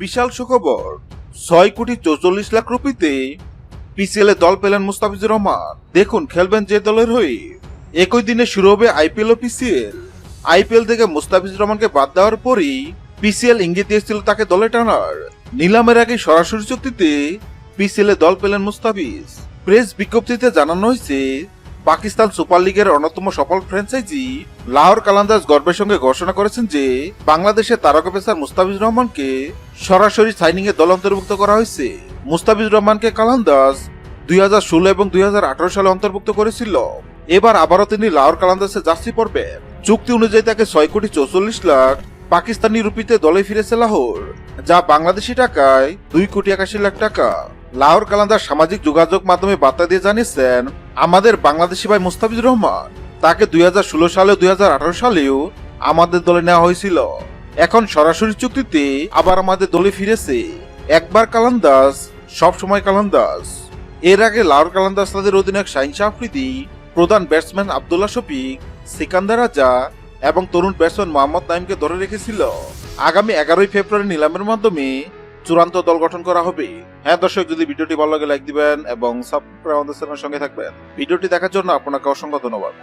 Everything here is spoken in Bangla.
বিশাল সুখবর, 6,44,00,000 রুপিতে পিসিএল এ দল পেলেন মুস্তাফিজুর রহমান। দেখুন খেলবেন যে দলের হয়ে। একই দিনে শুরু হবে আইপিএল ও পিসিএল। আইপিএল থেকে মুস্তাফিজুর রহমানকে বাদ দেওয়ার পরই পিসিএল ইঙ্গিত দিয়েছিল তাকে দলে টানার। নিলামের আগে সরাসরি চুক্তিতে পিসিএল এ দল পেলেন মুস্তাফিজ। প্রেস বিজ্ঞপ্তিতে জানানো হয়েছে, পাকিস্তান সুপার লিগের অন্যতম সফল ফ্র্যাঞ্চাইজি লাহোর কালান্দার্স গর্বের সঙ্গে ঘোষণা করেছেন যে বাংলাদেশের তারকা পেসার মুস্তাফিজুর রহমানকে সরাসরি সাইনিং এ দল অন্তর্ভুক্ত করা হয়েছে। মুস্তাফিজুর রহমানকে কালান্দার্স 2016 এবং 2018 সালে অন্তর্ভুক্ত করেছিল। এবার আবারও তিনি লাহোর কালান্দার্সে যাত্রী পড়বেন। চুক্তি অনুযায়ী তাকে 6,44,00,000 পাকিস্তানি রুপিতে দলে ফিরেছে লাহোর, যা বাংলাদেশি টাকায় 2,81,00,000 টাকা। লাহোর কালান্দার সামাজিক যোগাযোগ মাধ্যমে বার্তা দিয়ে জানিয়েছেন, আমাদের বাংলাদেশি ভাই মুস্তাফিজুর রহমান, তাকে 2016 সালে 2018 সালেও আমাদের দলে নেওয়া হয়েছিল। এখন সরাসরি চুক্তিতে আবার আমাদের দলে ফিরেছে। একবার কালান্দার্স, সব সময় কালান্দার্স। এর আগে লাহোর কালান্দার্স তাদের অধিনায়ক শাহিন শাহ আফ্রিদি, প্রধান ব্যাটসম্যান আব্দুল্লাহ শফিক, সিকান্দার রাজা এবং তরুণ ব্যাটসম্যান মোহাম্মদ নাইমকে ধরে রেখেছিল। আগামী 11 ফেব্রুয়ারি নিলামের মাধ্যমে চূড়ান্ত দল গঠন করা হবে। হ্যাঁ দর্শক, যদি ভিডিওটি ভালো লাগে লাইক দিবেন এবং সাবস্ক্রাইব আমাদের চ্যানেলের সঙ্গে থাকবেন। ভিডিওটি দেখার জন্য আপনাকে অসংখ্য ধন্যবাদ।